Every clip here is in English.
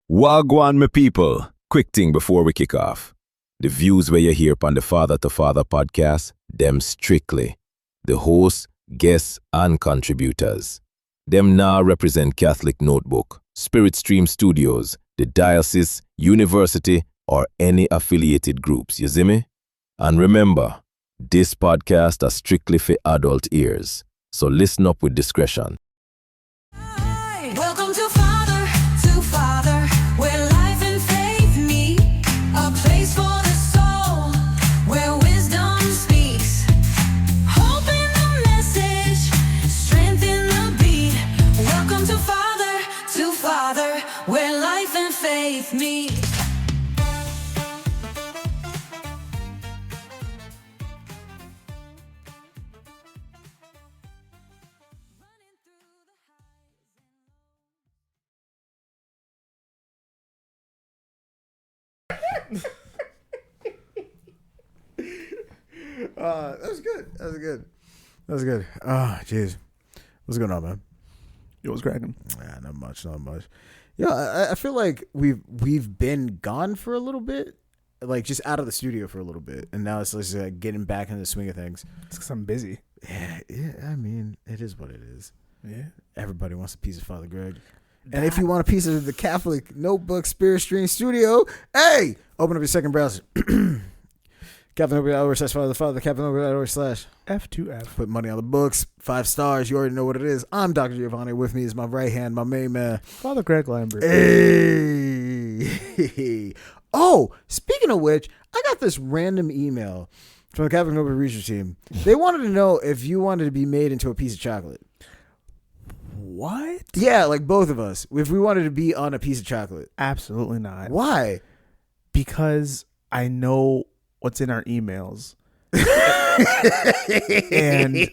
Wagwan, my people. Quick thing before we kick off. The views where you hear upon the Father to Father podcast, them strictly. The hosts, guests, and contributors. Them now represent Catholic Notebook, Spirit Stream Studios, the diocese, university, or any affiliated groups, you see me? And remember, this podcast is strictly for adult ears, so listen up with discretion. Welcome to Father, where life and faith meet. A place for the soul, where wisdom speaks. Hope in the message, strength in the beat. Welcome to Father, where life and faith meet. That was good. Oh, jeez. What's going on, man? Yo, what's cracking? Not much. Yeah, I feel like we've been gone for a little bit, like just out of the studio for a little bit, and now it's just like getting back into the swing of things. It's because I'm busy. Yeah. I mean, it is what it is. Yeah. Everybody wants a piece of Father Greg. And if you want a piece of the Catholic Notebook Spirit Stream Studio, hey, open up your second browser. CatholicNotebook.org/Father, CatholicNotebook.org/. F2F. Put money on the books. 5 stars. You already know what it is. I'm Dr. Giovanni. With me is my right hand, my main man. Father Greg Lambert. Hey. Oh, speaking of which, I got this random email from the Catholic Notebook research team. They wanted to know if you wanted to be made into a piece of chocolate. What? Yeah, like both of us. If we wanted to be on a piece of chocolate. Absolutely not. Why? Because I know what's in our emails. And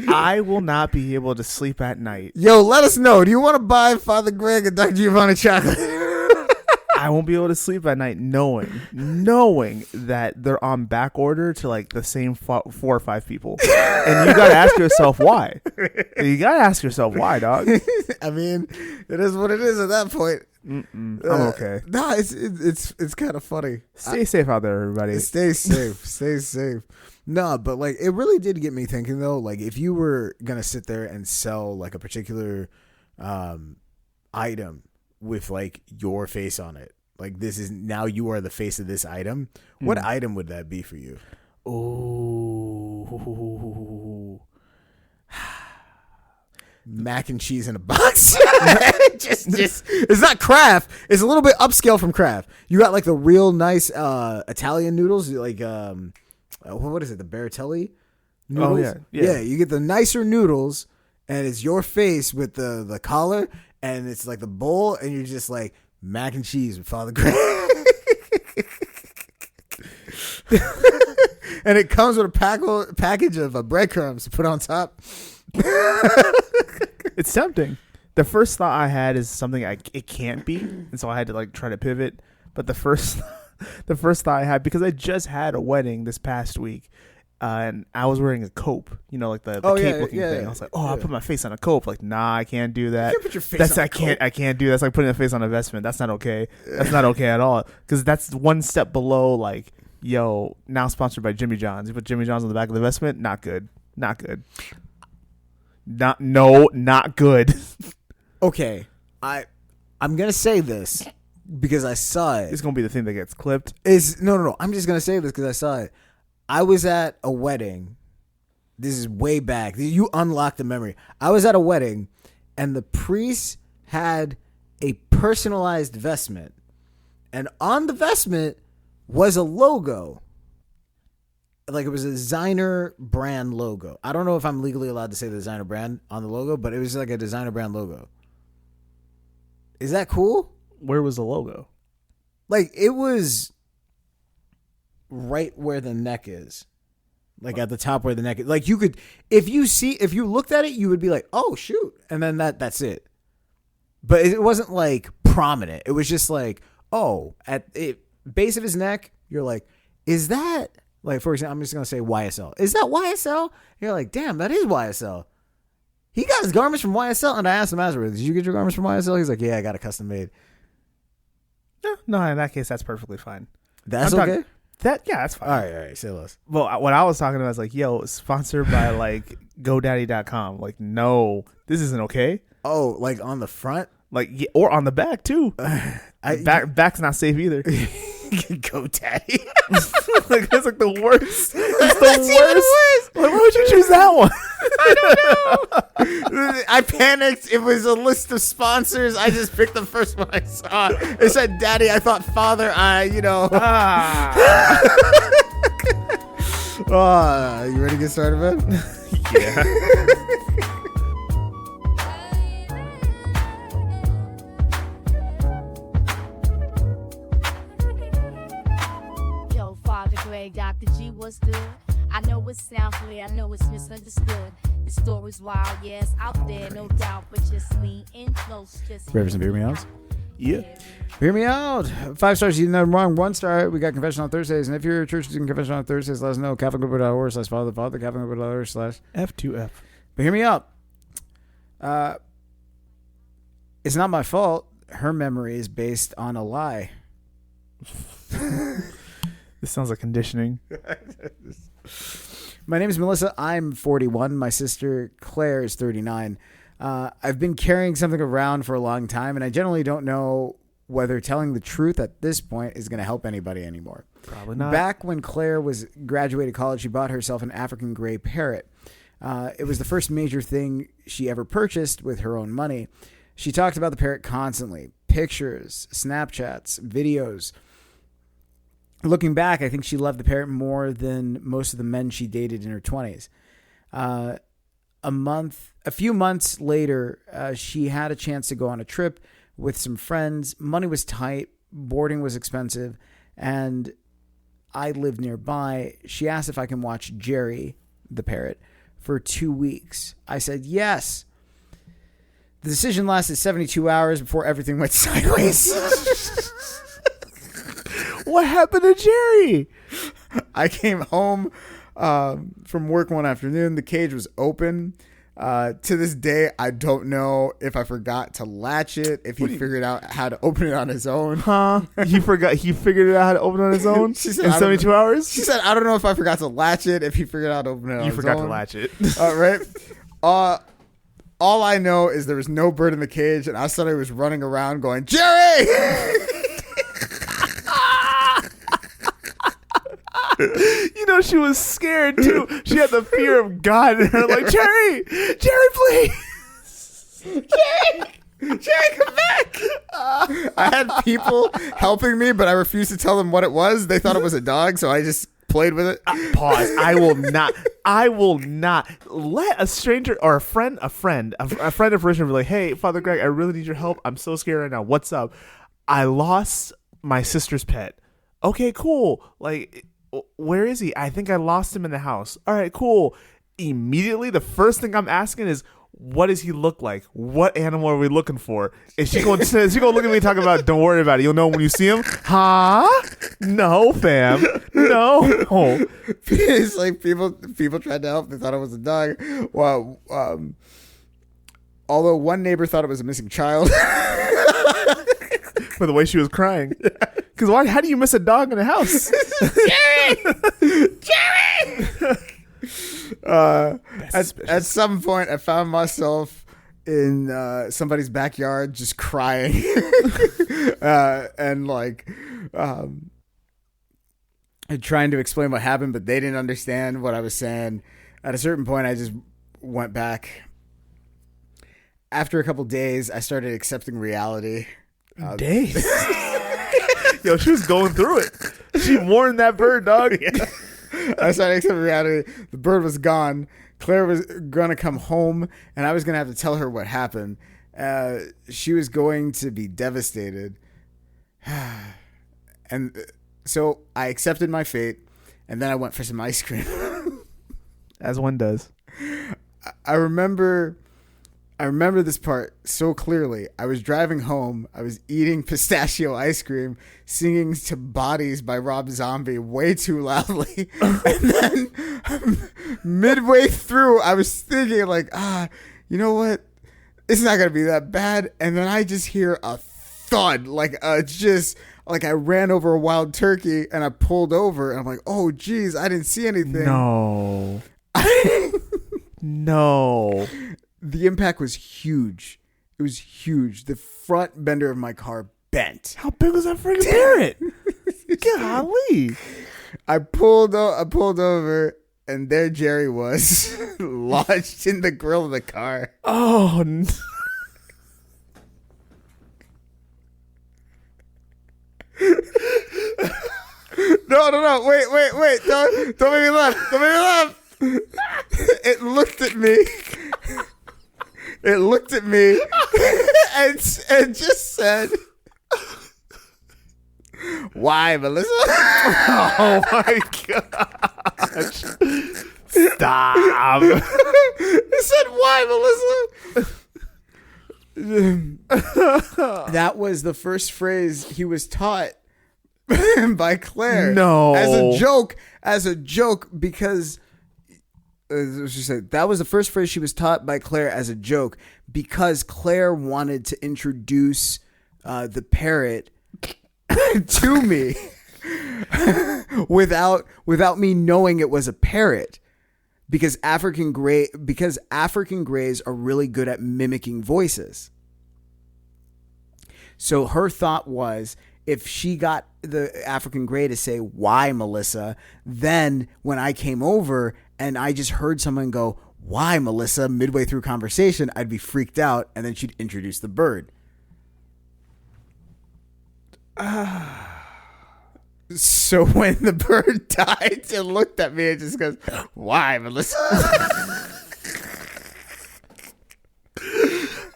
I will not be able to sleep at night. Yo, let us know. Do you want to buy Father Greg and Dr. Giovanni chocolate? I won't be able to sleep at night knowing that they're on back order to like the same 4 or 5 people. And you got to ask yourself why. You got to ask yourself why, dog. I mean, it is what it is at that point. I'm okay. Nah, it's kind of funny. Stay safe out there, everybody. Stay safe. Stay safe. No, but like it really did get me thinking though. Like if you were gonna sit there and sell like a particular item with like your face on it, like this is now you are the face of this item. What item would that be for you? Ooh. Mac and cheese in a box. just it's not Kraft. It's a little bit upscale from Kraft. You got like the real nice Italian noodles, like what is it, the Bertelli noodles? Oh yeah. You get the nicer noodles, and it's your face with the collar, and it's like the bowl, and you're just like mac and cheese with Father Greg. And it comes with a package of breadcrumbs to put on top. It's tempting. The first thought I had is something it can't be, and so I had to like try to pivot. But the first thought I had, because I just had a wedding this past week, and I was wearing a cope, like the cape looking thing. I was like, I put my face on a cope. Like, nah, I can't do that. You can't put your face on a cope. I can't do that. That's like putting a face on a vestment. That's not okay. That's not okay at all. Because that's one step below. Like, yo, now sponsored by Jimmy John's. You put Jimmy John's on the back of the vestment. Not good. Not good. Not good. Okay, I'm gonna say this because I saw it. It's gonna be the thing that gets clipped. No. I'm just gonna say this because I saw it. I was at a wedding. This is way back. You unlocked the memory. I was at a wedding, and the priest had a personalized vestment, and on the vestment was a logo. Like it was a designer brand logo. I don't know if I'm legally allowed to say the designer brand on the logo, but it was like a designer brand logo. Is that cool? Where was the logo? Like it was right where the neck is. Like at the top where the neck is. Like you could, if you looked at it, you would be like, oh shoot. And then that's it. But it wasn't like prominent. It was just like, oh, at the base of his neck, you're like, is that, like, for example, I'm just going to say YSL. Is that YSL? You're like, damn, that is YSL. He got his garments from YSL, and I asked him afterwards, did you get your garments from YSL? He's like, yeah, I got a custom made. No, in that case, that's perfectly fine. That's I'm okay. talking- that's fine. All right. Say less. Well, what I was talking about is like, yo, sponsored by like GoDaddy.com. Like, no, this isn't okay. Oh, like on the front? Like, yeah, or on the back too. Back's not safe either. GoDaddy. Like, that's like the worst. It's the worst. Like, why would you choose that one? I panicked. It was a list of sponsors. I just picked the first one I saw. It said daddy. I thought father. You ready to get started, man? Yeah. Yo, Father Greg, Dr. G, what's good? I know it sounds weird, I know it's misunderstood. The story's wild, yes, out there, no doubt, but just lean in close, just Ready for some Hear Me Outs? Yeah. Hear me out. 5 stars, you know wrong. 1 star. We got confession on Thursdays, and if your church is doing confession on Thursdays, let us know. CatholicGroup.org/follow-the-father. CatholicGroup.org/ F2F. But hear me out. It's not my fault. Her memory is based on a lie. This sounds like conditioning. My name is Melissa. I'm 41. My sister Claire is 39. I've been carrying something around for a long time, and I generally don't know whether telling the truth at this point is going to help anybody anymore. Probably not. Back when Claire was graduated college, she bought herself an African gray parrot. It was the first major thing she ever purchased with her own money. She talked about the parrot constantly. Pictures, Snapchats, videos. Looking back, I think she loved the parrot more than most of the men she dated in her 20s. A few months later, she had a chance to go on a trip with some friends. Money was tight, boarding was expensive, and I lived nearby. She asked if I can watch Jerry, the parrot, for 2 weeks. I said yes. The decision lasted 72 hours before everything went sideways. What happened to Jerry? I came home from work one afternoon. The cage was open. To this day, I don't know if I forgot to latch it, if he figured out how to open it on his own. Huh? He figured out how to open it on his own She said, in I don't 72 hours? She said, I don't know if I forgot to latch it, if he figured out how to open it on You his forgot own. to latch it. Right? All I know is there was no bird in the cage, and I suddenly was running around going, Jerry! You know, she was scared too. She had the fear of God in her, like, Jerry, please. Jerry, come back! I had people helping me, but I refused to tell them what it was. They thought it was a dog, so I just played with it. Pause. I will not let a stranger or a friend of Richard be like, hey, Father Greg, I really need your help. I'm so scared right now. What's up? I lost my sister's pet. Okay, cool. Like, where is he? I think I lost him in the house. All right, cool. Immediately, the first thing I'm asking is, what does he look like? What animal are we looking for? Is she going to look at me and talk about, don't worry about it. You'll know when you see him? Huh? No, fam. No. It's like people tried to help. They thought it was a dog. Well, although one neighbor thought it was a missing child. For the way she was crying. Because why? How do you miss a dog in a house? Jerry! At some point, I found myself in somebody's backyard just crying. And trying to explain what happened, but they didn't understand what I was saying. At a certain point, I just went back. After a couple days, I started accepting reality. Days. Yo, she was going through it. She warned that bird, dog. Yeah. I started accepting reality. The bird was gone. Claire was going to come home, and I was going to have to tell her what happened. She was going to be devastated. And so I accepted my fate, and then I went for some ice cream. As one does. I remember this part so clearly. I was driving home. I was eating pistachio ice cream, singing to Bodies by Rob Zombie way too loudly. And then midway through, I was thinking like, you know what? It's not going to be that bad. And then I just hear a thud, like just like I ran over a wild turkey, and I pulled over, and I'm like, oh geez, I didn't see anything. No. No. The impact was huge. It was huge. The front bender of my car bent. How big was that freaking parrot? Golly. I pulled over, and there Jerry was, lodged in the grill of the car. Oh, No. Wait. Don't make me laugh. It looked at me. and just said, "Why, Melissa?" oh my gosh. Stop. It said, "Why, Melissa?" That was the first phrase he was taught by Claire. No. As a joke, because she said that was the first phrase she was taught by Claire as a joke, because Claire wanted to introduce the parrot to me without me knowing it was a parrot, because African Greys are really good at mimicking voices. So her thought was, if she got the African Grey to say, "Why, Melissa?" then when I came over and I just heard someone go, "Why, Melissa?" midway through conversation, I'd be freaked out, and then she'd introduce the bird. So when the bird died, it looked at me and just goes, "Why, Melissa?"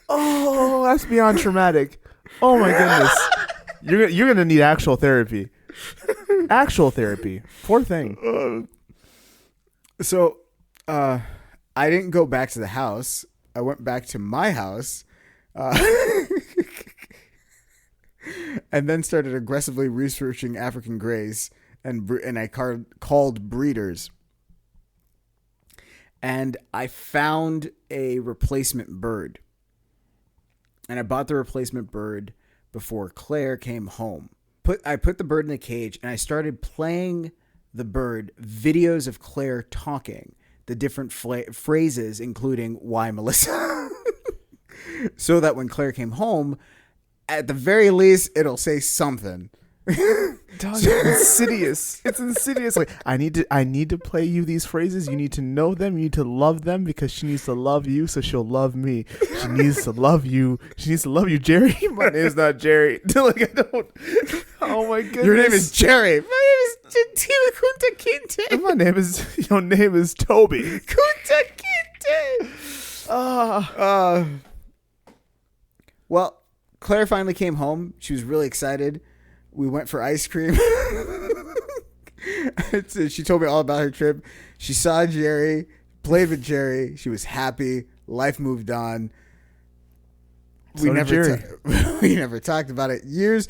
Oh, that's beyond traumatic. Oh my goodness. You're gonna need actual therapy. Actual therapy. Poor thing. So, I didn't go back to the house. I went back to my house, and then started aggressively researching African Greys, and I called breeders, and I found a replacement bird, and I bought the replacement bird before Claire came home. I put the bird in a cage, and I started playing the bird videos of Claire talking, the different phrases, including "Why, Melissa?" so that when Claire came home, at the very least, it'll say something. Dog, it's insidious. It's insidious. Like, I need to play you these phrases. You need to know them. You need to love them, because she needs to love you, so she'll love me. She needs to love you. She needs to love you, Jerry. My name's not Jerry. Like, I don't. Oh my goodness. Your name is Jerry. My name is Gentile Kunta Kinte. Your name is Toby. Kunta Kinte. Well, Claire finally came home. She was really excited. We went for ice cream. She told me all about her trip. She saw Jerry, played with Jerry. She was happy. Life moved on. So did Jerry. We never talked about it. Years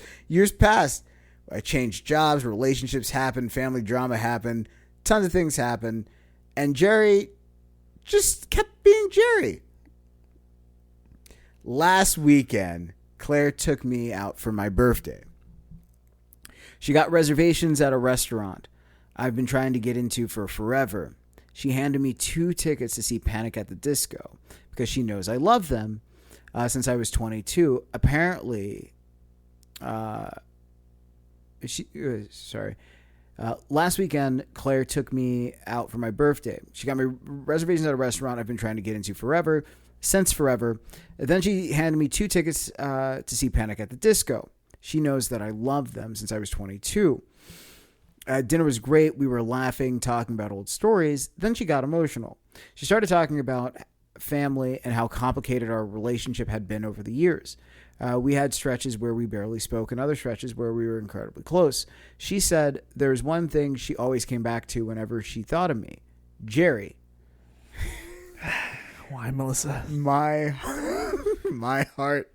passed. I changed jobs. Relationships happened. Family drama happened. Tons of things happened. And Jerry just kept being Jerry. Last weekend, Claire took me out for my birthday. She got reservations at a restaurant I've been trying to get into for forever. She handed me 2 tickets to see Panic at the Disco because she knows I love them since I was 22. Apparently, last weekend, Claire took me out for my birthday. She got me reservations at a restaurant I've been trying to get into forever. Then she handed me 2 tickets to see Panic at the Disco. She knows that I love them since I was 22. Dinner was great. We were laughing, talking about old stories. Then she got emotional. She started talking about family and how complicated our relationship had been over the years. We had stretches where we barely spoke and other stretches where we were incredibly close. She said there was one thing she always came back to whenever she thought of me. Jerry. Why, Melissa? My heart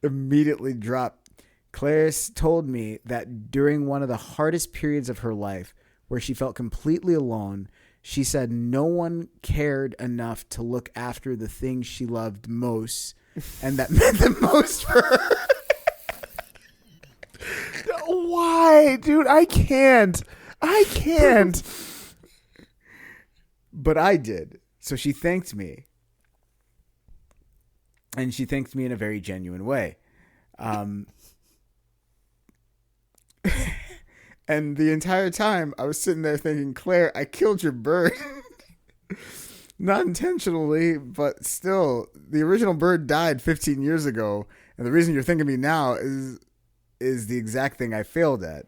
immediately dropped. Claire told me that during one of the hardest periods of her life, where she felt completely alone, she said no one cared enough to look after the things she loved most, and that meant the most for her. Why, dude? I can't. But I did. So she thanked me. And she thanked me in a very genuine way. And the entire time I was sitting there thinking, Claire, I killed your bird. Not intentionally, but still, the original bird died 15 years ago. And the reason you're thinking of me now is the exact thing I failed at.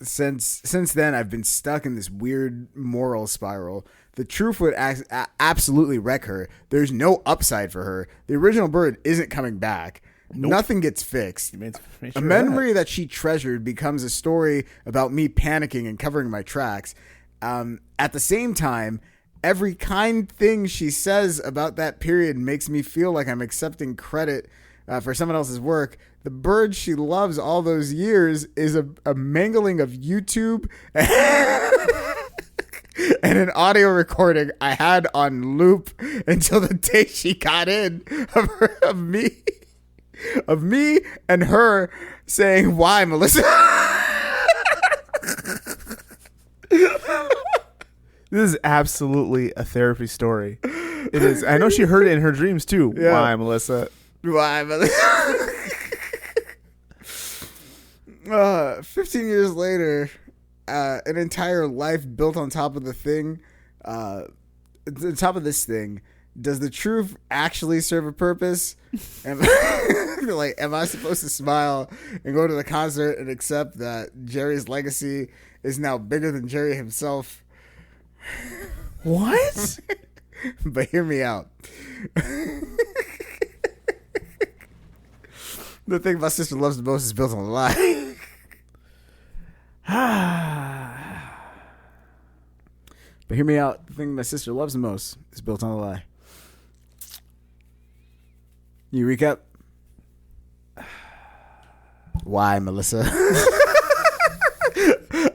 Since then, I've been stuck in this weird moral spiral. The truth would absolutely wreck her. There's no upside for her. The original bird isn't coming back. Nope. Nothing gets fixed. A memory that she treasured becomes a story about me panicking and covering my tracks. At the same time, every kind thing she says about that period makes me feel like I'm accepting credit for someone else's work. The bird she loves all those years is a mangling of YouTube and an audio recording I had on loop until the day she got in of me and her saying, "Why, Melissa?" This is absolutely a therapy story. It is. I know she heard it in her dreams too. Yeah. Why, Melissa? Why, Melissa? 15 years later, an entire life built on top of the thing, on top of this thing. Does the truth actually serve a purpose? Am I supposed to smile and go to the concert and accept that Jerry's legacy is now bigger than Jerry himself? What? But hear me out. The thing my sister loves the most is built on a lie. But hear me out. The thing my sister loves the most is built on a lie. You recap? Why, Melissa?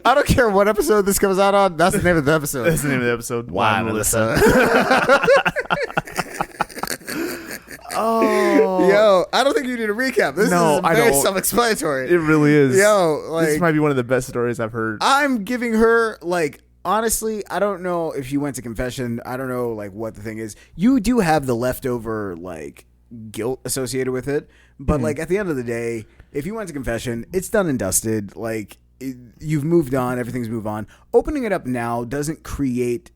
I don't care what episode this comes out on. That's the name of the episode. That's the name of the episode. Why, Melissa? Oh. Yo, I don't think you need a recap. This No, is I very don't. self-explanatory. It really is. Yo, like, this might be one of the best stories I've heard. I'm giving her, like, honestly, I don't know if she went to confession. I don't know, like, what the thing is. You do have the leftover, like, guilt associated with it. But, like, at the end of the day, if you went to confession, it's done and dusted. Like, you've moved on. Everything's moved on. Opening it up now doesn't create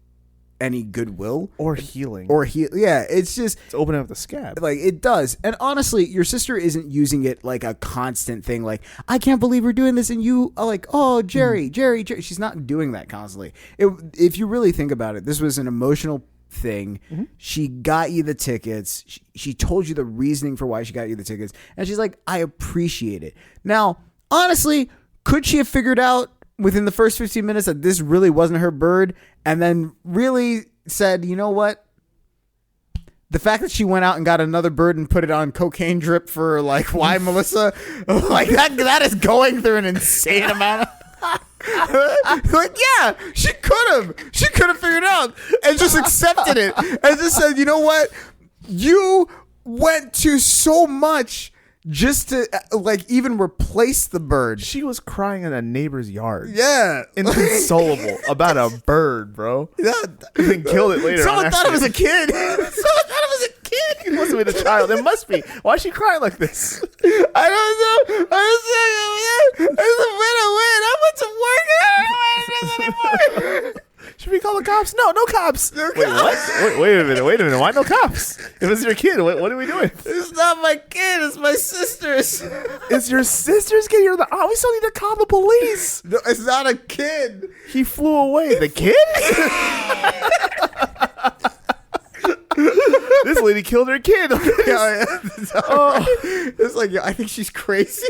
any goodwill. Or healing. Yeah, it's just... It's opening up the scab. Like, it does. And honestly, your sister isn't using it like a constant thing. Like, I can't believe we're doing this. And you are like, oh, Jerry. She's not doing that constantly. If you really think about it, this was an emotional thing. She got you the tickets. She told you the reasoning for why she got you the tickets. And she's like, I appreciate it. Now, honestly, could she have figured out within the first 15 minutes that this really wasn't her bird, and then really said, you know what? The fact that she went out and got another bird and put it on cocaine drip for, like, why, Melissa? Like, that is going through an insane amount of... Like, yeah, she could have figured it out and just accepted it and just said, you know what? You went to so much just to, like, even replace the bird. She was crying in a neighbor's yard. Yeah. Inconsolable about a bird, bro. Yeah. And then killed it later. Someone on thought it was a accident. kid. Someone thought it was a kid. It must have been a child. It must be. Why is she crying like this? I don't know. I went to work. I went anymore. Should we call the cops? No cops. Wait, what? Wait a minute. Why no cops? If it's your kid, what are we doing? It's not my kid. It's my sister's. It's your sister's kid. We still need to call the police. No, it's not a kid. He flew away. The kid? This lady killed her kid. Yeah. It's like, I think she's crazy.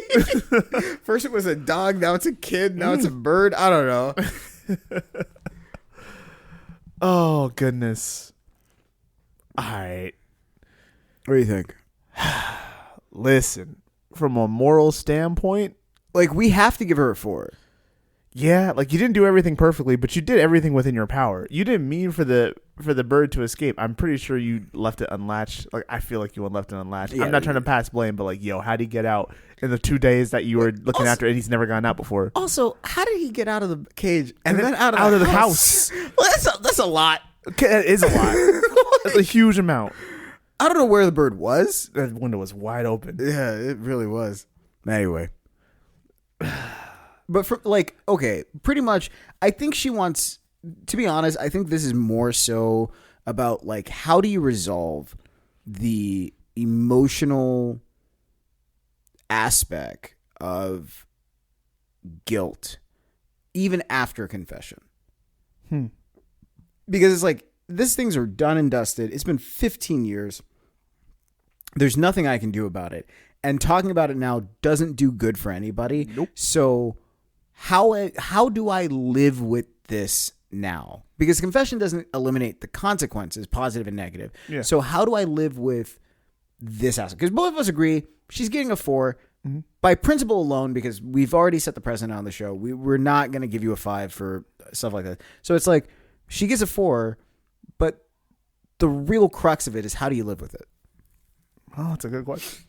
First it was a dog. Now it's a kid. Now it's a bird. I don't know. Oh, goodness. All right. What do you think? Listen, from a moral standpoint, Like, we have to give her a 4. Yeah, like you didn't do everything perfectly, but you did everything within your power. You didn't mean for the bird to escape. I'm pretty sure you left it unlatched. Like I feel like you left it unlatched. Yeah. I'm not trying to pass blame, but like, yo, how did he get out in the 2 days that you were looking after, and he's never gone out before? Also, how did he get out of the cage and, then then out of the house? Well, that's a lot. Okay, that is a lot. That's a huge amount. I don't know where the bird was. That window was wide open. Yeah, it really was. Anyway. But for like, okay, pretty much, I think she wants, to be honest, I think this is more so about like, how do you resolve the emotional aspect of guilt even after confession? Because it's like, these things are done and dusted. It's been 15 years. There's nothing I can do about it. And talking about it now doesn't do good for anybody. Nope. So how do I live with this now? Because confession doesn't eliminate the consequences, positive and negative. Yeah. So how do I live with this aspect? Because both of us agree she's getting a 4 by principle alone, because we've already set the precedent on the show. We're not going to give you a 5 for stuff like that. So it's like she gets a 4, but the real crux of it is, how do you live with it? Oh, that's a good question.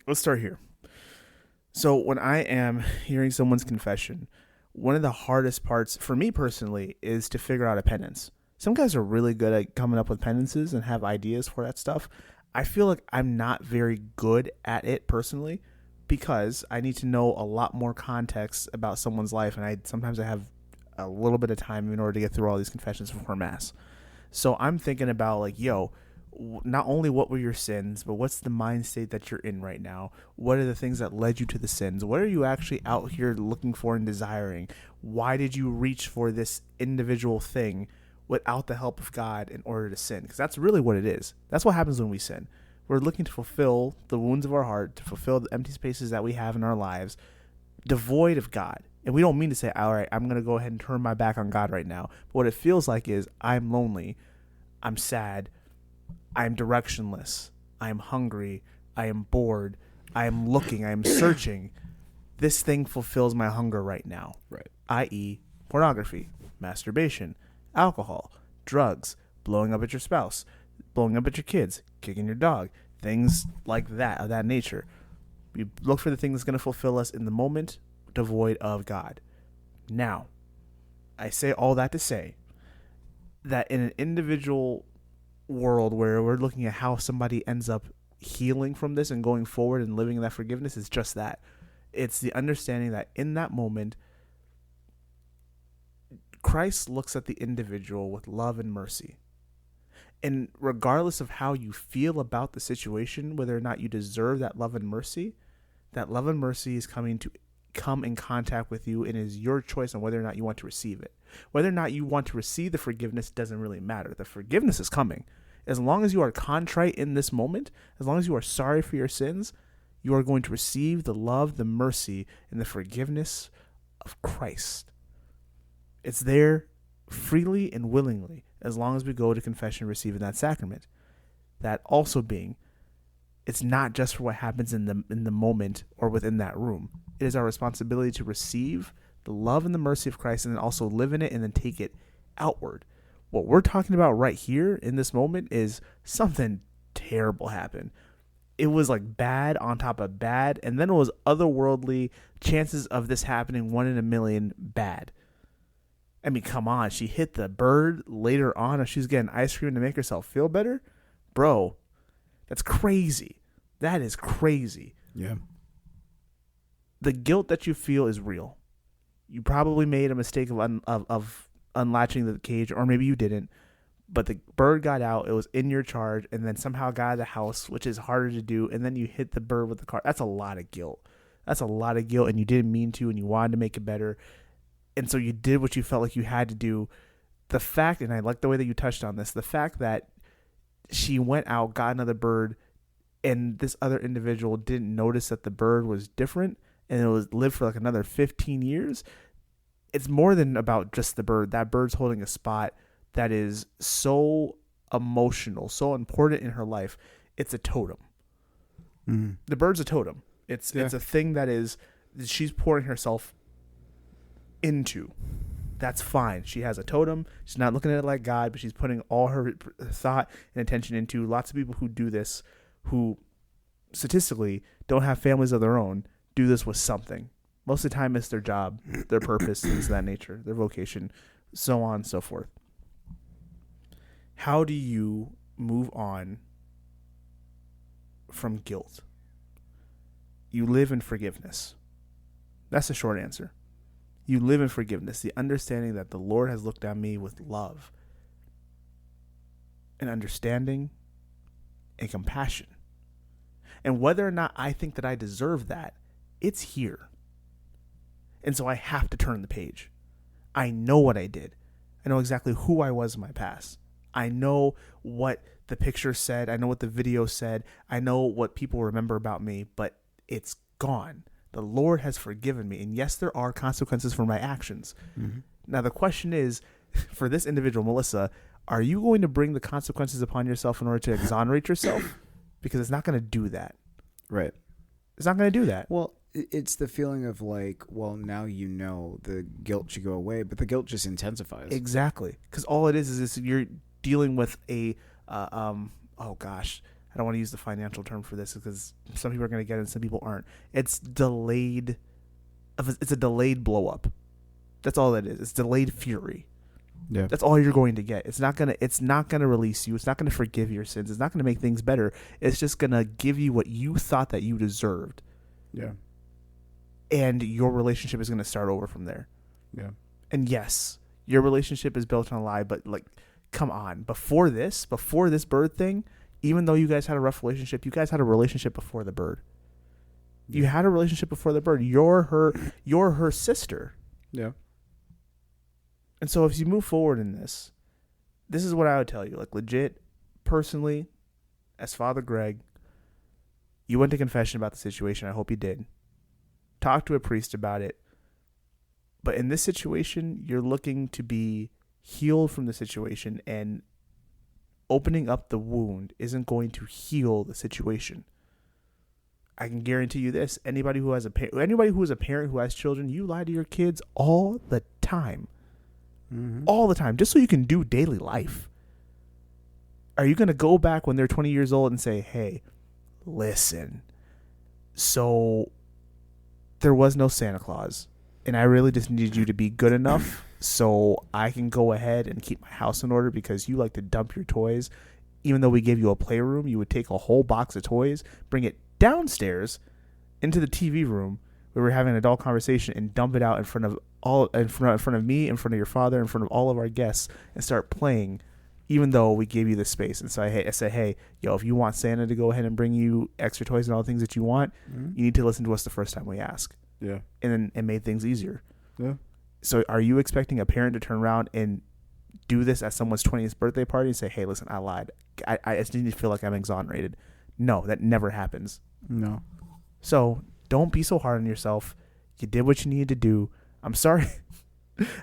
Let's start here. So when I am hearing someone's confession, one of the hardest parts for me personally is to figure out a penance. Some guys are really good at coming up with penances and have ideas for that stuff. I feel like I'm not very good at it personally, because I need to know a lot more context about someone's life, and sometimes I have a little bit of time in order to get through all these confessions before Mass. So I'm thinking about like, yo, not only what were your sins, but what's the mind state that you're in right now? What are the things that led you to the sins? What are you actually out here looking for and desiring? Why did you reach for this individual thing without the help of God in order to sin? Because that's really what it is. That's what happens when we sin. We're looking to fulfill the wounds of our heart, to fulfill the empty spaces that we have in our lives, devoid of God. And we don't mean to say, all right, I'm going to go ahead and turn my back on God right now. But what it feels like is, I'm lonely, I'm sad, I'm directionless, I am hungry, I am bored, I am looking, I am searching. This thing fulfills my hunger right now. Right. I.e., pornography, masturbation, alcohol, drugs, blowing up at your spouse, blowing up at your kids, kicking your dog, things like that, of that nature. We look for the thing that's going to fulfill us in the moment, devoid of God. Now, I say all that to say that in an individual world where we're looking at how somebody ends up healing from this and going forward and living in that forgiveness, is just that. It's the understanding that in that moment, Christ looks at the individual with love and mercy. And regardless of how you feel about the situation, whether or not you deserve that love and mercy is coming to come in contact with you, and it is your choice on whether or not you want to receive it. Whether or not you want to receive the forgiveness doesn't really matter. The forgiveness is coming. As long as you are contrite in this moment, as long as you are sorry for your sins, you are going to receive the love, the mercy, and the forgiveness of Christ. It's there freely and willingly, as long as we go to confession receiving that sacrament. That also being, it's not just for what happens in the moment or within that room. It is our responsibility to receive the love and the mercy of Christ, and then also live in it and then take it outward. What we're talking about right here in this moment is something terrible happened. It was like bad on top of bad, and then it was otherworldly chances of this happening 1 in a million bad. I mean, come on. She hit the bird later on, and she's getting ice cream to make herself feel better. Bro, that's crazy. That is crazy. Yeah. The guilt that you feel is real. You probably made a mistake of unlatching the cage, or maybe you didn't. But the bird got out. It was in your charge, and then somehow got out of the house, which is harder to do. And then you hit the bird with the car. That's a lot of guilt. That's a lot of guilt, and you didn't mean to, and you wanted to make it better. And so you did what you felt like you had to do. The fact, and I like the way that you touched on this, the fact that she went out, got another bird, and this other individual didn't notice that the bird was different, and it was lived for like another 15 years. It's more than about just the bird. That bird's holding a spot that is so emotional, so important in her life. It's a totem. Mm. The bird's a totem. It's a thing that is, she's pouring herself into. That's fine. She has a totem. She's not looking at it like God, but she's putting all her thought and attention into. Lots of people who do this, who statistically don't have families of their own, do this with something. Most of the time it's their job, their purpose, things of that nature, their vocation, so on and so forth. How do you move on from guilt? You live in forgiveness. That's the short answer. You live in forgiveness, the understanding that the Lord has looked at me with love and understanding and compassion. And whether or not I think that I deserve that, it's here. And so I have to turn the page. I know what I did. I know exactly who I was in my past. I know what the picture said. I know what the video said. I know what people remember about me, but it's gone. The Lord has forgiven me. And yes, there are consequences for my actions. Mm-hmm. Now, the question is, for this individual, Melissa, are you going to bring the consequences upon yourself in order to exonerate yourself? Because it's not going to do that. Right. It's not going to do that. Well, it's the feeling of like, well, now you know the guilt should go away, but the guilt just intensifies. Exactly. Because all it is you're dealing with a, oh gosh, I don't want to use the financial term for this because some people are going to get it and some people aren't. It's delayed. It's a delayed blow up. That's all it is. It's delayed fury. Yeah. That's all you're going to get. It's not gonna release you. It's not gonna forgive your sins. It's not gonna make things better. It's just gonna give you what you thought that you deserved. Yeah. And your relationship is gonna start over from there. Yeah. And yes, your relationship is built on a lie, but like, come on. Before this bird thing, even though you guys had a rough relationship, you guys had a relationship before the bird. You had a relationship before the bird. You're her sister. Yeah. And so if you move forward in this is what I would tell you. Like, legit, personally, as Father Greg, you went to confession about the situation. I hope you did. Talk to a priest about it. But in this situation, you're looking to be healed from the situation, and opening up the wound isn't going to heal the situation. I can guarantee you this. Anybody who is a parent who has children, you lie to your kids all the time. Mm-hmm. All the time, just so you can do daily life. Are you going to go back when they're 20 years old and say, hey, listen, so there was no Santa Claus, and I really just need you to be good enough so I can go ahead and keep my house in order because you like to dump your toys. Even though we gave you a playroom, you would take a whole box of toys, bring it downstairs into the TV room where we're having an adult conversation and dump it out in front of me, in front of your father, in front of all of our guests, and start playing, even though we gave you the space. And so I say, hey, yo, if you want Santa to go ahead and bring you extra toys and all the things that you want, you need to listen to us the first time we ask. Yeah. And then it made things easier. Yeah. So are you expecting a parent to turn around and do this at someone's 20th birthday party and say, hey, listen, I lied. I just need to feel like I'm exonerated. No, that never happens. No. So don't be so hard on yourself. You did what you needed to do. I'm sorry.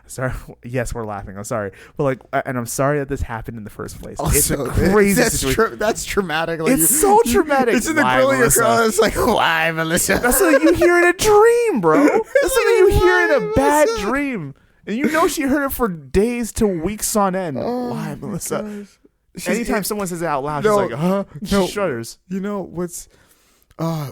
Sorry. Yes, we're laughing. I'm sorry. But and I'm sorry that this happened in the first place. Also, it's a crazy situation. That's traumatic. It's so traumatic. It's in the Why, grill of your Melissa? car. It's like, why, Melissa? That's something you hear in a dream, bro. That's something you hear in a bad dream. And you know she heard it for days to weeks on end. Why, Melissa? Anytime someone says it out loud, she's like, huh? She shudders. You know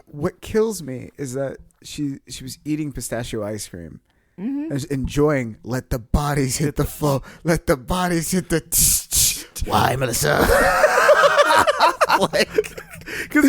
what kills me is that she was eating pistachio ice cream. Mm-hmm. And was enjoying. Let the bodies hit the floor. Let the bodies hit the. Why, Melissa? Because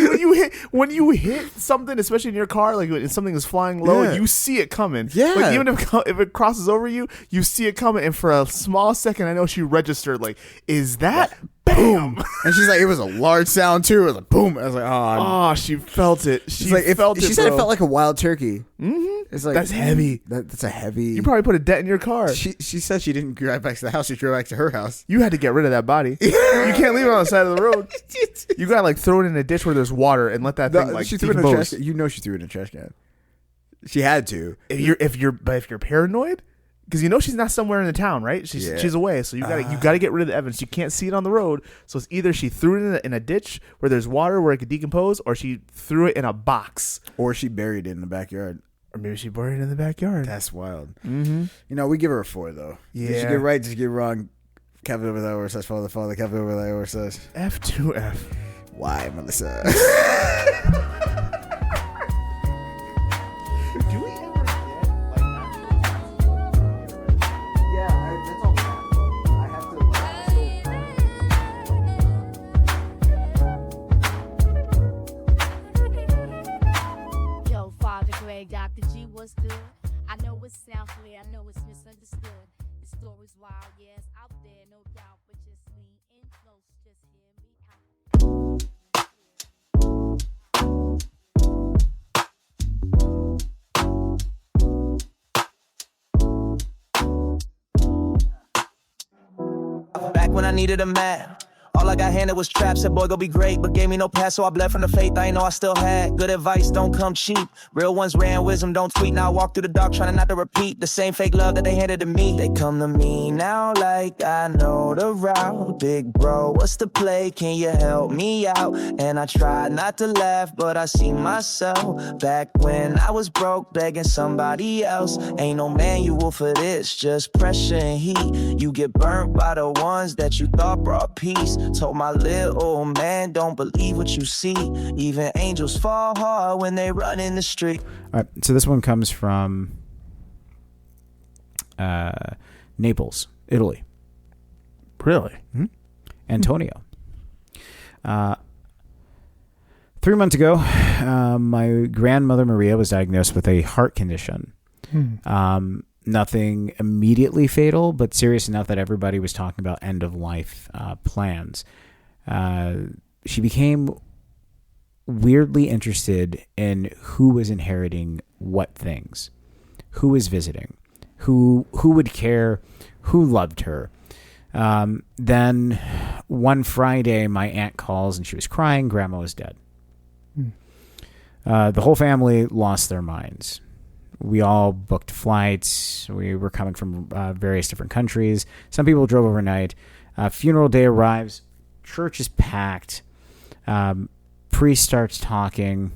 when you hit something, especially in your car, like when something is flying low, you see it coming. Yeah. Like even if it crosses over you, you see it coming. And for a small second, I know she registered. Like, is that? Boom. And she's like, it was a large sound too. It was like boom. I was like, oh, she felt it. She felt it. She said it felt like a wild turkey. Mm-hmm. It's like that's heavy. That's a heavy. You probably put a dent in your car. She said she didn't drive back to the house. She drove back to her house. You had to get rid of that body. You can't leave it on the side of the road. You gotta throw it in a ditch where there's water and let that thing she threw it in a trash can. You know she threw it in a trash can. She had to. If you're paranoid, because you know she's not somewhere in the town, right? She's away, so you gotta get rid of the evidence. You can't see it on the road, so it's either she threw it in a ditch where there's water where it could decompose, or she threw it in a box, or she buried it in the backyard. Or maybe she buried it in the backyard. That's wild. Mm-hmm. You know, we give her a 4 though. Did Yeah. she get right? Did she get wrong? Captain over there says Father, Father. Captain over there says F2F. why, Melissa? Do we ever get like Yeah, that's all I have Yo, Father Greg, Dr. G, what's good? I know it sounds clear, I know it's misunderstood. The story's wild, yes, out there, no doubt, but just lean in close, just hear me out. Back when I needed a man, all I got handed was traps. Said, boy, go be great, but gave me no pass, so I bled from the faith I know I still had. Good advice don't come cheap. Real ones ran wisdom, don't tweet. Now I walk through the dark, trying not to repeat the same fake love that they handed to me. They come to me now like I know the route. Big bro, what's the play? Can you help me out? And I tried not to laugh, but I see myself back when I was broke, begging somebody else. Ain't no manual for this, just pressure and heat. You get burnt by the ones that you thought brought peace. Told my little man, don't believe what you see. Even angels fall hard when they run in the street. All right, so this one comes from Naples, Italy. Really? Antonio. 3 months ago, my grandmother Maria was diagnosed with a heart condition. Nothing immediately fatal, but serious enough that everybody was talking about end of life plans. She became weirdly interested in who was inheriting what things, who was visiting, who would care, who loved her. Then one Friday, my aunt calls and she was crying. Grandma was dead. The whole family lost their minds. We all booked flights. We were coming from various different countries. Some people drove overnight. Funeral day arrives. Church is packed. Priest starts talking.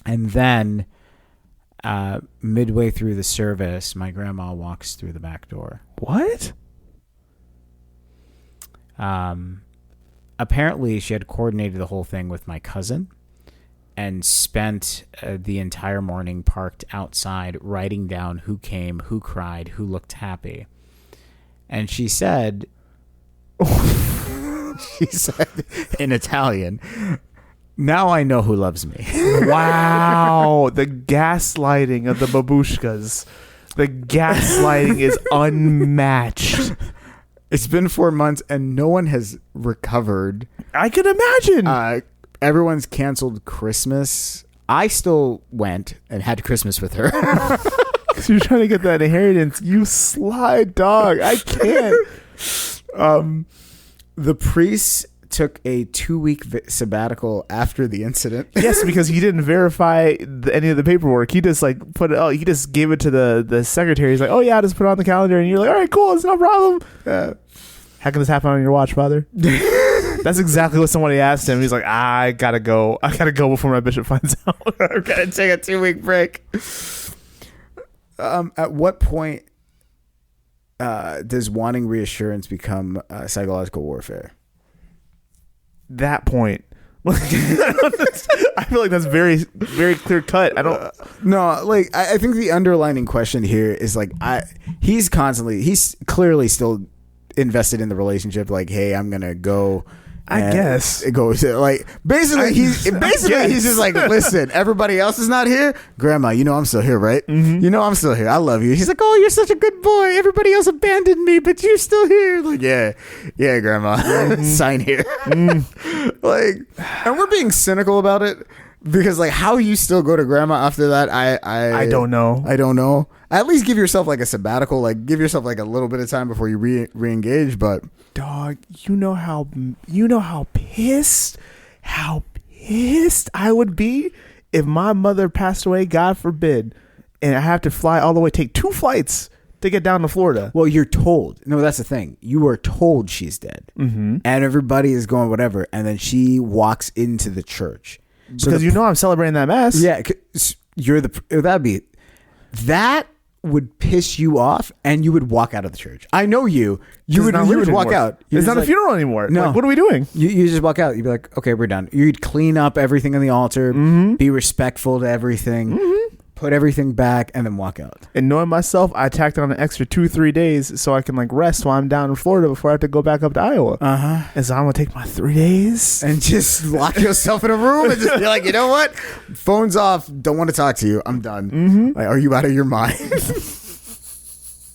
And then midway through the service, my grandma walks through the back door. What? Apparently, she had coordinated the whole thing with my cousin and spent the entire morning parked outside writing down who came, who cried, who looked happy. And she said, in Italian, now I know who loves me. Wow. The gaslighting of the babushkas. The gaslighting is unmatched. It's been 4 months and no one has recovered. I can imagine. Everyone's canceled Christmas. I still went and had Christmas with her. Because you're trying to get that inheritance. You sly dog. I can't. The priest took a 2-week sabbatical after the incident. Yes, because he didn't verify any of the paperwork. He just like put it. Oh, he just gave it to the secretary. He's like, "Oh yeah, just put it on the calendar." And you're like, "All right, cool, it's no problem." How can this happen on your watch, Father? That's exactly what somebody asked him. He's like, "I gotta go. I gotta go before my bishop finds out. I gotta take a 2-week break." At what point does wanting reassurance become psychological warfare? That point. I feel like that's very, very clear cut. I don't. No, like I think the underlining question here is like he's clearly still invested in the relationship. Like, hey, I'm gonna go. I guess it goes like basically he's just like, listen, everybody else is not here. Grandma, you know I'm still here, right? Mm-hmm. You know I'm still here. I love you. He's like, oh, you're such a good boy. Everybody else abandoned me, but you're still here. Like, yeah, Grandma, sign here. Like, and we're being cynical about it because like how you still go to Grandma after that, I don't know. I don't know. At least give yourself like a sabbatical. Like give yourself like a little bit of time before you re-engage. But dog, you know how pissed I would be if my mother passed away, God forbid, and I have to fly all the way, take 2 flights to get down to Florida. Well, you're told. No, that's the thing. You are told she's dead. Mm-hmm. And everybody is going whatever. And then she walks into the church. because I'm celebrating that mass. Yeah, 'cause that would piss you off, and you would walk out of the church. I know you. You would walk out. You're It's just not a like- funeral anymore. No. Like, what are we doing? You just walk out. You'd be like, okay, we're done. You'd clean up everything on the altar, be respectful to everything, put everything back, and then walk out. And knowing myself, I tacked on an extra 2-3 days so I can like rest while I'm down in Florida before I have to go back up to Iowa. And so I'm gonna take my 3 days. And just lock yourself in a room and just be like, you know what? Phone's off. Don't want to talk to you. I'm done. Like, are you out of your mind?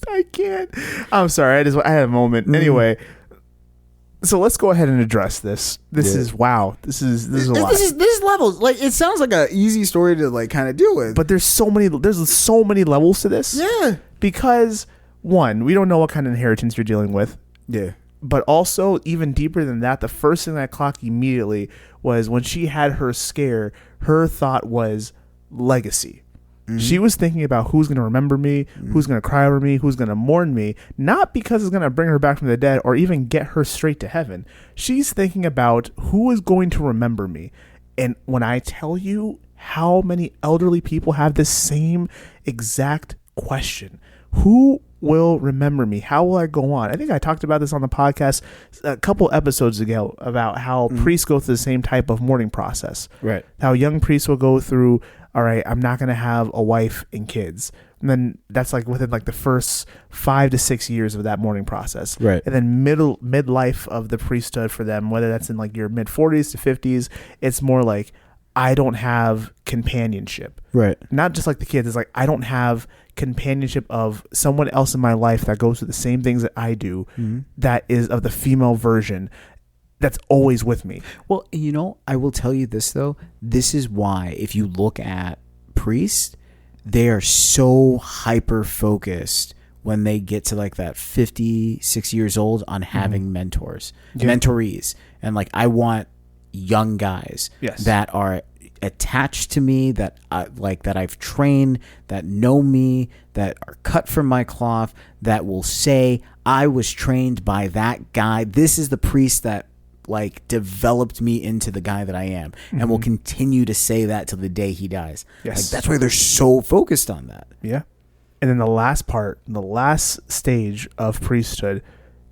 I can't. I'm sorry. I had a moment. Anyway, so let's go ahead and address this. This is wow. This is a lot. This is levels. Like, it sounds like a easy story to like kind of deal with. But there's so many levels to this. yeah. Because one, we don't know what kind of inheritance you're dealing with. Yeah. But also, even deeper than that, the first thing that clocked immediately was when she had her scare, her thought was legacy. She was thinking about who's going to remember me, who's going to cry over me, who's going to mourn me, not because it's going to bring her back from the dead or even get her straight to heaven. She's thinking about who is going to remember me. And when I tell you how many elderly people have this same exact question, who will remember me? How will I go on? I think I talked about this on the podcast a couple episodes ago about how priests go through the same type of mourning process. Right. How young priests will go through, all right, I'm not going to have a wife and kids. And then that's like within like the first 5 to 6 years of that mourning process. Right. And then midlife of the priesthood for them, whether that's in like your mid 40s to 50s, it's more like, I don't have companionship. Right. Not just like the kids. It's like, I don't have companionship of someone else in my life that goes through the same things that I do, that is of the female version, that's always with me. Well, I will tell you this, though. This is why, if you look at priests, they are so hyper-focused when they get to like that 56 years old on having mentors, mentorees. And like, I want young guys that are attached to me, that that I've trained, that know me, that are cut from my cloth, that will say, I was trained by that guy. This is the priest that like developed me into the guy that I am, and will continue to say that till the day he dies. Yes. Like, that's why they're so focused on that. Yeah. And then the last part, the last stage of priesthood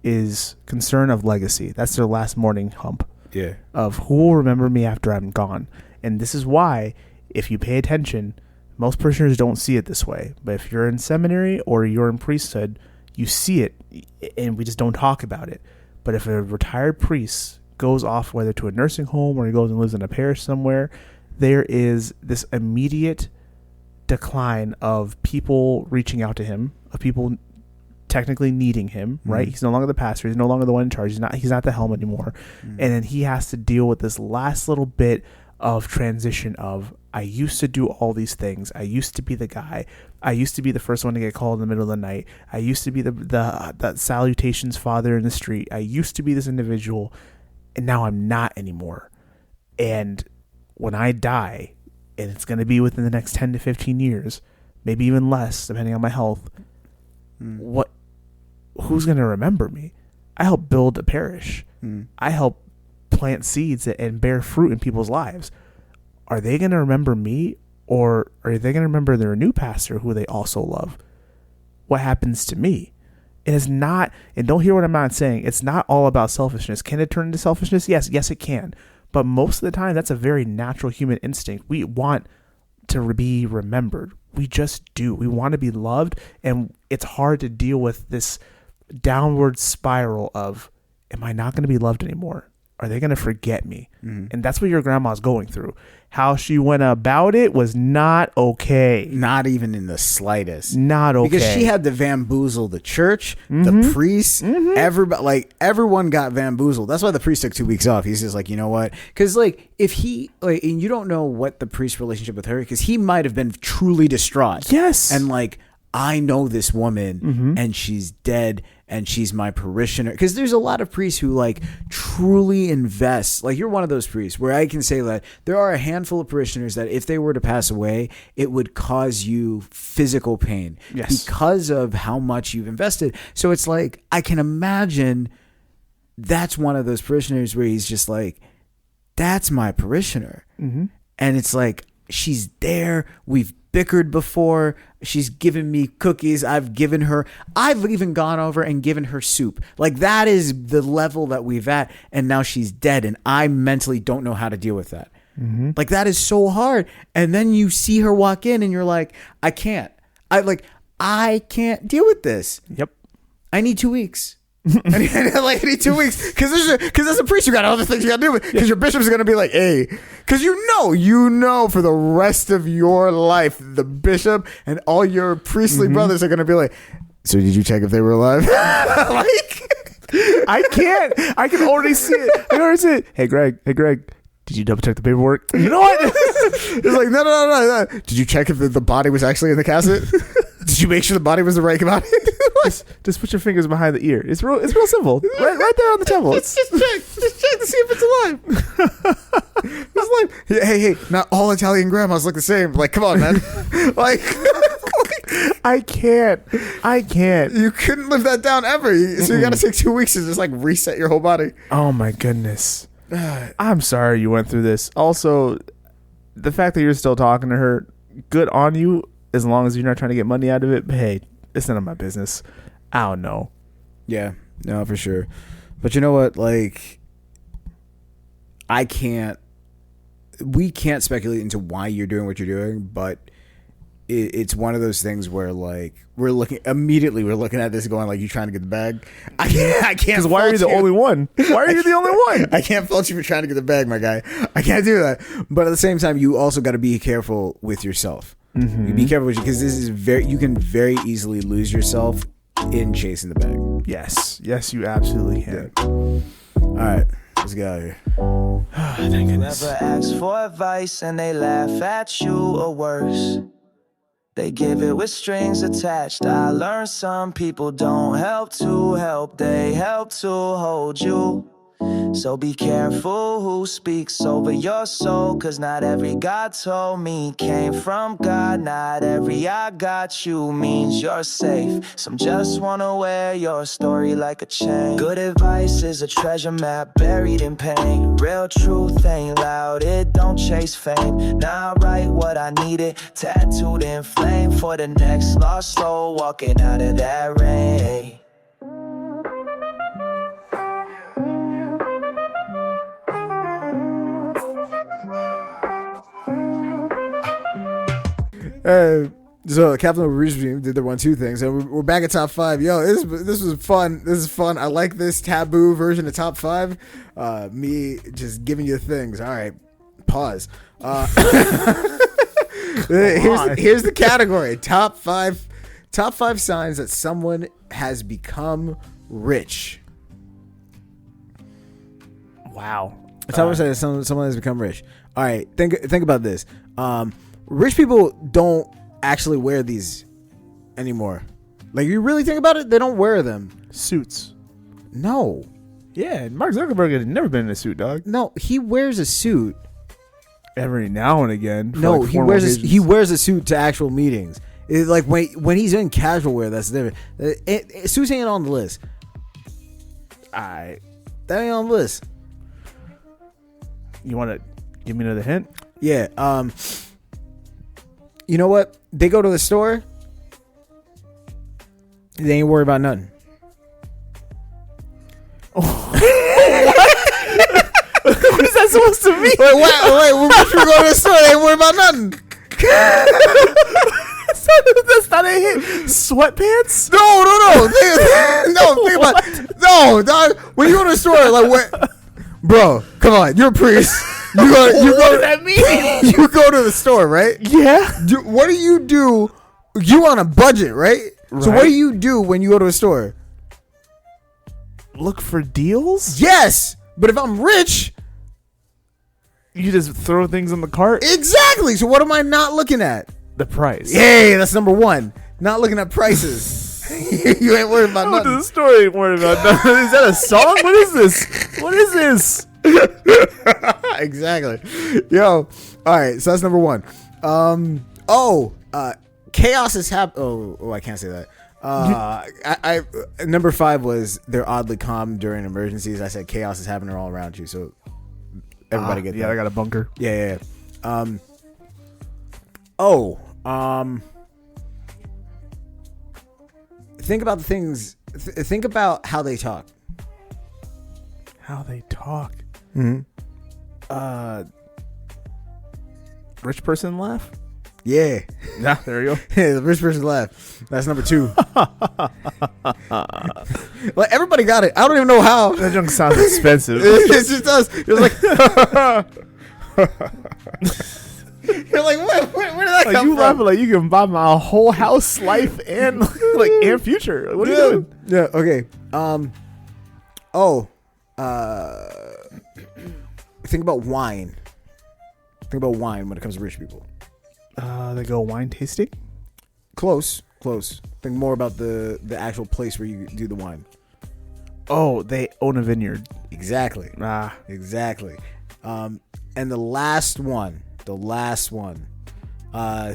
is concern of legacy. That's their last morning hump. Yeah. Of who will remember me after I'm gone. And this is why, if you pay attention, most parishioners don't see it this way. But if you're in seminary or you're in priesthood, you see it, and we just don't talk about it. But if a retired priest goes off, whether to a nursing home or he goes and lives in a parish somewhere, there is this immediate decline of people reaching out to him, of people technically needing him, right? He's no longer the pastor. He's no longer the one in charge. He's not the helm anymore. And then he has to deal with this last little bit of transition of, I used to do all these things. I used to be the guy. I used to be the first one to get called in the middle of the night. I used to be the salutations father in the street. I used to be this individual, and now I'm not anymore. And when I die, and it's going to be within the next 10 to 15 years, maybe even less, depending on my health, who's going to remember me? I helped build a parish. I helped plant seeds and bear fruit in people's lives. Are they going to remember me, or are they going to remember their new pastor who they also love? What happens to me? It is not, and don't hear what I'm not saying, it's not all about selfishness. Can it turn into selfishness? Yes, it can. But most of the time, that's a very natural human instinct. We want to be remembered. We just do. We want to be loved, and it's hard to deal with this downward spiral of, am I not going to be loved anymore? Are they going to forget me? And that's what your grandma's going through. How she went about it was not okay. Not even in the slightest. Not okay. Because she had to bamboozle the church, the priests, everybody. Like, everyone got bamboozled. That's why the priest took 2 weeks off. He's just like, you know what? Because like, if he like, and you don't know what the priest's relationship with her, because he might have been truly distraught. Yes. And like, I know this woman, and she's dead, and she's my parishioner. Because there's a lot of priests who like truly invest. Like, you're one of those priests where I can say that there are a handful of parishioners that if they were to pass away, it would cause you physical pain because of how much you've invested. So it's like, I can imagine that's one of those parishioners where he's just like, that's my parishioner. and it's like she's there. We've bickered before. She's given me cookies. I've even gone over and given her soup. Like, that is the level that we've at, and now she's dead, and I mentally don't know how to deal with that. Like, that is so hard. And then you see her walk in and you're like, I can't deal with this. Yep. I need 2 weeks. I need 2 weeks because as a priest you got other things you got to do because your bishop's going to be like, hey, because you know for the rest of your life the bishop and all your priestly brothers are going to be like, so did you check if they were alive? Like, I can't. I can already see it. Hey Greg, did you double check the paperwork? You know what? it's like no. Did you check if the body was actually in the casket? Did you make sure the body was the right body? Just put your fingers behind the ear. It's real simple. Right there on the temple. Just check to see if it's alive. It's like, hey, not all Italian grandmas look the same. Like, come on, man. like, I can't. You couldn't live that down ever. So you got to take 2 weeks to just like reset your whole body. Oh my goodness. I'm sorry you went through this. Also, the fact that you're still talking to her, good on you, as long as you're not trying to get money out of it. But hey, it's none of my business. I don't know. Yeah, no, for sure. But you know what? Like, we can't speculate into why you're doing what you're doing, but it's one of those things where like we're looking at this going like, you trying to get the bag? I can't. Because why are you the only one? Why are you the only one? I can't fault you for trying to get the bag, my guy. I can't do that. But at the same time, you also got to be careful with yourself. You be careful with you because you can very easily lose yourself in chasing the bag. Yes, you absolutely can. All right, let's get out of here. Thank goodness. Never ask for advice and they laugh at you or worse. They give it with strings attached. I learned some people don't help to help, they help to hold you. So be careful who speaks over your soul, cause not every God told me came from God. Not every I got you means you're safe. Some just wanna wear your story like a chain. Good advice is a treasure map buried in pain. Real truth ain't loud, it don't chase fame. Now I write what I needed, tattooed in flame for the next lost soul walking out of that rain. So Captain Rouge did the 1-2 thing. So we're back at top 5. Yo, this was fun. This is fun. I like this taboo version of top 5. Me just giving you things. All right, pause. Here's the category: top five signs that someone has become rich. Wow. Top 5 signs that someone has become rich. All right, think about this. Rich people don't actually wear these anymore. Like, you really think about it, they don't wear them. Suits. No. Yeah, Mark Zuckerberg had never been in a suit, dog. No, he wears a suit. Every now and again. No, he wears a suit to actual meetings. It, like when he's in casual wear, that's different. Suits ain't on the list. That ain't on the list. You want to give me another hint? Yeah. You know what? They go to the store. They ain't worried about nothing. What is that supposed to mean? Wait, when people go to the store, they ain't worried about nothing. That's not a hint. Sweatpants? No. Think about it. No, dog. When you go to the store, like, what? Bro, come on. You're a priest. What does that mean? You go to the store, right? Yeah. What do? You on a budget, right? So what do you do when you go to a store? Look for deals? Yes. But if I'm rich, you just throw things in the cart? Exactly. So what am I not looking at? The price. Yay, that's number 1. Not looking at prices. You ain't worried about nothing. The store ain't worried about nothing. Is that a song? What is this? Exactly. Yo. All right. So that's number 1. Chaos is happening. Oh, I can't say that. I number 5 was they're oddly calm during emergencies. I said chaos is happening all around you. So everybody get that. Yeah, I got a bunker. Yeah. Think about the things. Think about how they talk. How they talk. Rich person laugh. Yeah. Yeah, there you go. Yeah, the rich person laugh. That's number 2. Like everybody got it. I don't even know how. That junk sounds expensive. It just does. You're like, you're like, what? Where did that Like come you from? laughing like you can buy my whole house, life, and like and future. Like, what are you doing? Yeah. Okay. Think about wine. Think about wine when it comes to rich people. They go wine tasting. Close. Think more about the actual place where you do the wine. Oh, they own a vineyard. Exactly. Exactly. And the last one.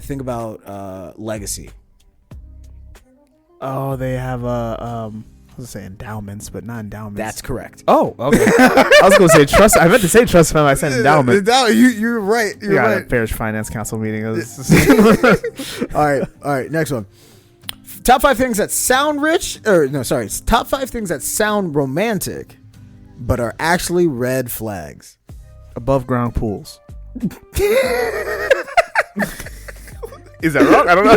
Think about legacy. Oh, they have I was gonna say endowments, but not endowments. That's correct. Oh, okay. I was gonna say trust. I meant to say trust fund. I said endowment. You're right. You're Yeah, right. a parish finance council meeting. All right. Next one. Top 5 things that sound rich, top 5 things that sound romantic, but are actually red flags. Above ground pools. Is that wrong? I don't know.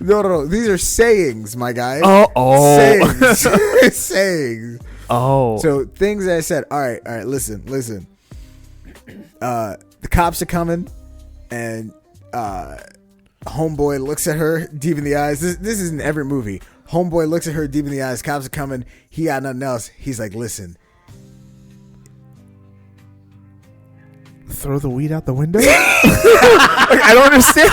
No. These are sayings, my guy. Oh. Sayings. Oh. So things that I said. All right. Listen. The cops are coming, and homeboy looks at her deep in the eyes. This is in every movie. Homeboy looks at her deep in the eyes. Cops are coming. He got nothing else. He's like, listen. Throw the weed out the window? I don't understand.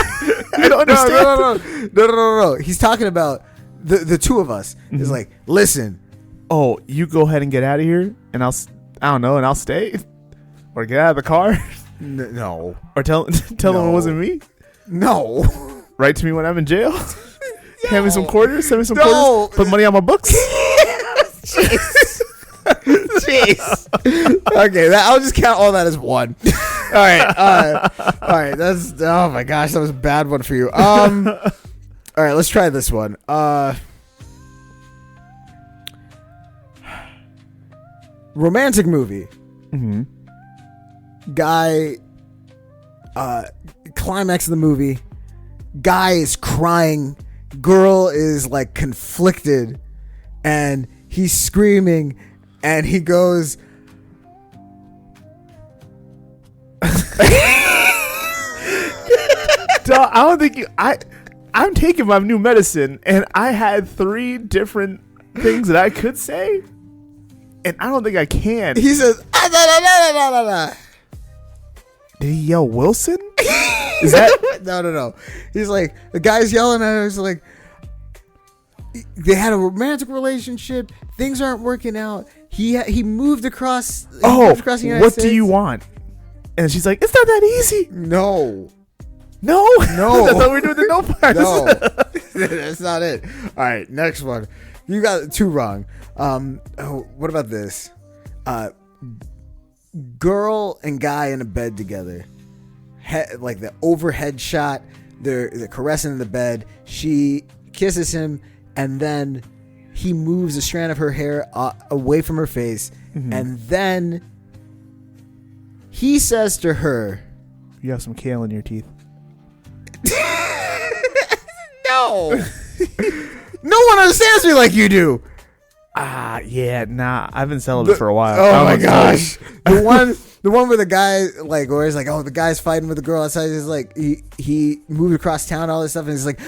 No. He's talking about the two of us. He's like, listen. Oh, you go ahead and get out of here, and I don't know, and I'll stay, or get out of the car, No. or tell them it wasn't me. No. Write to me when I'm in jail. Hand me some quarters. Send me some No. quarters. Put money on my books. Jeez. Okay, I'll just count all that as one. All right. That's oh my gosh, that was a bad one for you. All right, let's try this one. Romantic movie. Mm-hmm. Guy. Climax of the movie. Guy is crying. Girl is like conflicted, and he's screaming, and he goes. I don't think I'm taking my new medicine, and I had 3 different things that I could say, and I don't think I can. He says, "Ah, da, da, da, da, da, da." Did he yell Wilson? Is that No. He's like, the guy's yelling at her. He's like, they had a romantic relationship. Things aren't working out. He moved across. Moved across the United what States. do you want? And she's like, it's not that easy. No. No. That's what we're doing the no part. No. That's not it. All right, next one. You got 2 wrong. What about this? Girl and guy in a bed together. Like the overhead shot. They're caressing in the bed. She kisses him, and then he moves a strand of her hair away from her face, and then he says to her, You have some kale in your teeth. "No, no one understands me like you do." Yeah, nah. I've been celibate for a while. Oh my gosh. The one where the guy like, or he's like, oh, the guy's fighting with the girl outside. He's like, he moved across town, all this stuff, and he's like,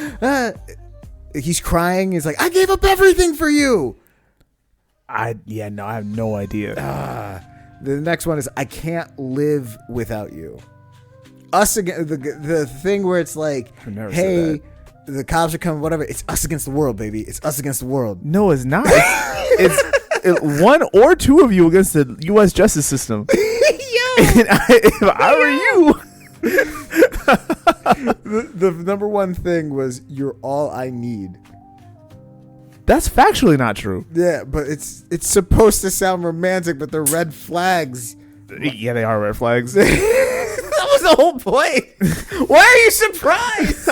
he's crying. He's like, I gave up everything for you. I have no idea. The next one is, I can't live without you. Us against the thing where it's like, I've never said hey, the cops are coming, whatever. It's us against the world, baby. It's us against the world. No, it's not. It's 1 or 2 of you against the U.S. justice system. And if I were you, The number one thing was, you're all I need. that's factually not true. Yeah, but it's supposed to sound romantic, but they're red flags. Yeah, they are red flags. That was the whole point. Why are you surprised?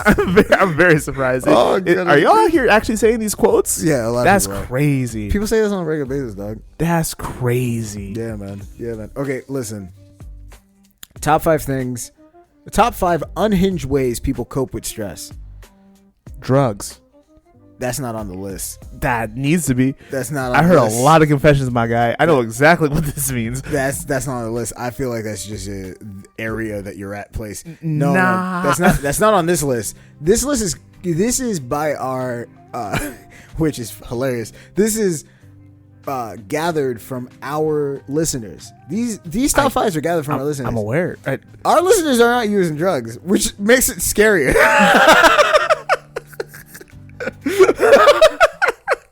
I'm very surprised. Oh, goodness. Are y'all out here actually saying these quotes? Yeah, a lot of That's people are. crazy. People say this on a regular basis, dog. That's crazy. Yeah, man. Yeah, man. Okay, listen. Top 5 things. The top 5 unhinged ways people cope with stress. Drugs. That's not on the list. That needs to be. That's not on I the heard list. a lot of confessions, my guy. I know exactly what this means. That's not on the list. I feel like that's just a area that you're at place. No, Nah. that's not on this list. This is by our which is hilarious. This is gathered from our listeners. These top 5s are gathered from our listeners. I'm aware. Our listeners are not using drugs, which makes it scarier.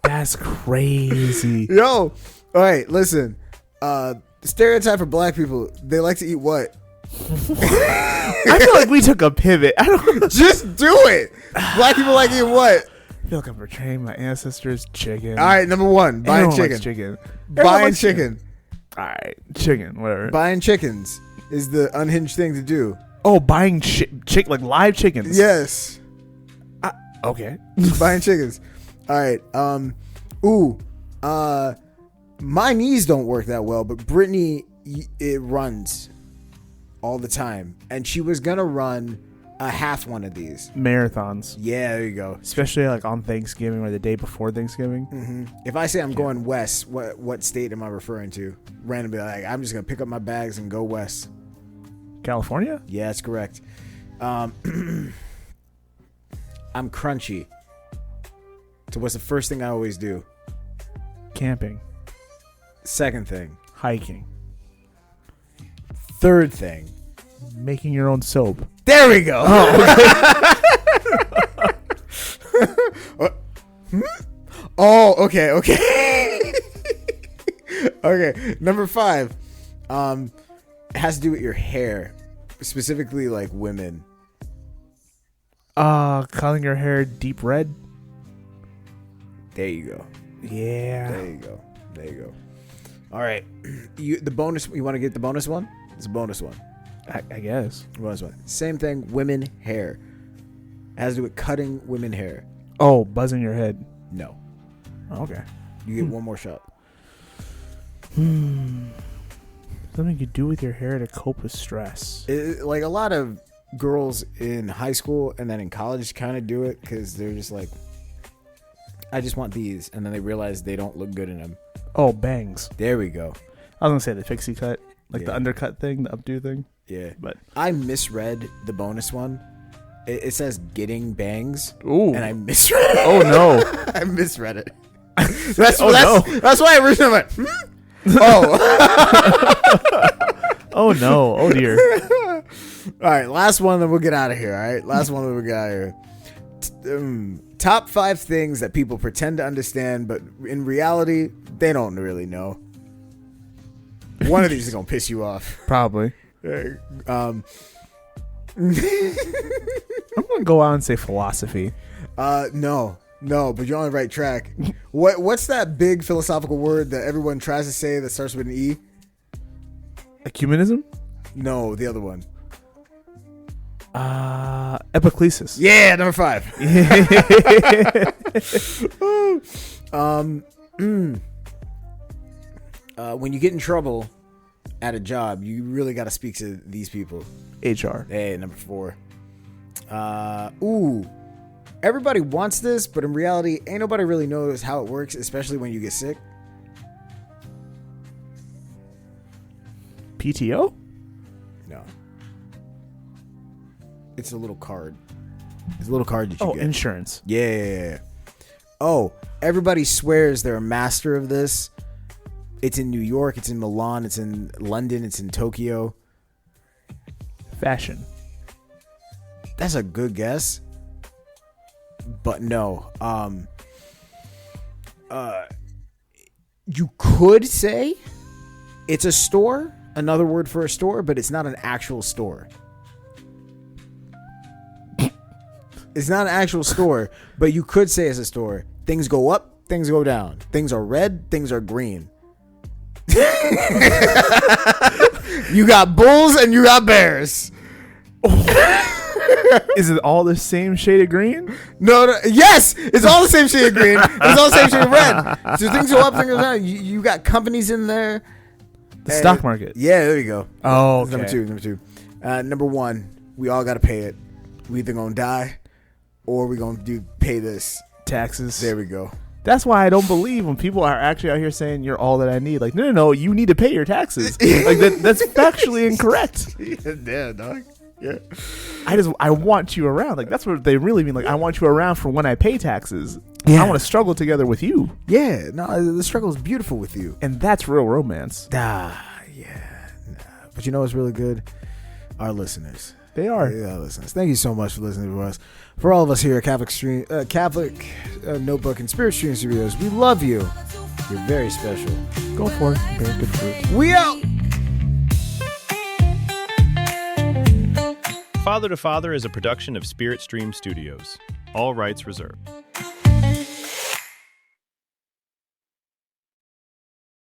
That's crazy. Yo, all right, listen. The stereotype for black people, they like to eat what? I feel like we took a pivot. I don't Just do it. Black people like eating what? feel like I'm portraying my ancestors. Chicken. All right, number 1, buying Everyone chicken. likes chicken. Everyone Buying likes chicken. All right, chicken. Whatever. Buying chickens is the unhinged thing to do. Buying like live chickens. Yes. Okay. Buying chickens. All right. My knees don't work that well, but Brittany, it runs all the time, and she was gonna run a half one of these. Marathons, Yeah, there you go. especially like on Thanksgiving or the day before Thanksgiving. If I say I'm going west, what state am I referring to? Randomly, like I'm just gonna pick up my bags and go west. California. Yeah, that's correct. I'm crunchy. So what's the first thing I always do? Camping. Second thing. Hiking. Third thing. Making your own soap. There we go. Oh, okay. Okay. Number 5. It has to do with your hair, specifically like women. Coloring your hair deep red. There you go. Yeah. There you go. All right. The bonus. You want to get the bonus one? It's a bonus one. I guess. Bonus one. Same thing. Women hair. It has to do with cutting women hair. Oh, buzzing your head. No. Okay. You get one more shot. Something you do with your hair to cope with stress. Like a lot of girls in high school and then in college kind of do it because they're just like, I just want these, and then they realize they don't look good in them. Oh, bangs. There we go. I was gonna say the pixie cut, like the Yeah. undercut thing, the updo thing. Yeah. But I misread the bonus one. It says getting bangs, ooh, and I misread it. oh no, I misread it. That's Oh, that's why I originally went. Oh. oh no, oh dear. All right, last one, then we'll get out of here. All right, last one, then we'll get out of here. Top 5 things that people pretend to understand, but in reality, they don't really know. One of these is gonna piss you off. Probably. Um, I'm gonna go out and say philosophy. no, but you're on the right track. What's that big philosophical word that everyone tries to say that starts with an E? Ecumenism. No, the other one. Epiclesis. Yeah, number 5. When you get in trouble at a job, you really got to speak to these people. HR. Hey, number 4. Everybody wants this, but in reality, ain't nobody really knows how it works, especially when you get sick. PTO. No. It's a little card. It's a little card that you Oh, get. insurance. Yeah. Oh, everybody swears they're a master of this. It's in New York, it's in Milan, it's in London, it's in Tokyo. Fashion. That's a good guess. But no. You could say it's a store, another word for a store, but it's not an actual store. It's not an actual store, but you could say it's a store. Things go up, things go down. Things are red, things are green. You got bulls and you got bears. Is it all the same shade of green? No, yes, it's all the same shade of green. It's all the same shade of red. So things go up, things go down. You got companies in there. The stock market. Yeah, there you go. Oh, That's okay. Number two. Number one, we all got to pay it. We either gonna die, or we gonna pay this. Taxes. There we go. That's why I don't believe when people are actually out here saying you're all that I need. Like, no, you need to pay your taxes. Like that's factually incorrect. Yeah, dog. Yeah. I want you around. Like that's what they really mean. Like I want you around for when I pay taxes. Yeah. I want to struggle together with you. Yeah. No, the struggle is beautiful with you. And that's real romance. Yeah. But you know what's really good? Our listeners. They are. Yeah, listeners. Thank you so much for listening to us. For all of us here at Catholic Notebook and Spirit Stream Studios, we love you. You're very special. Go for it. Bear good fruit. We out. Father to Father is a production of Spirit Stream Studios. All rights reserved.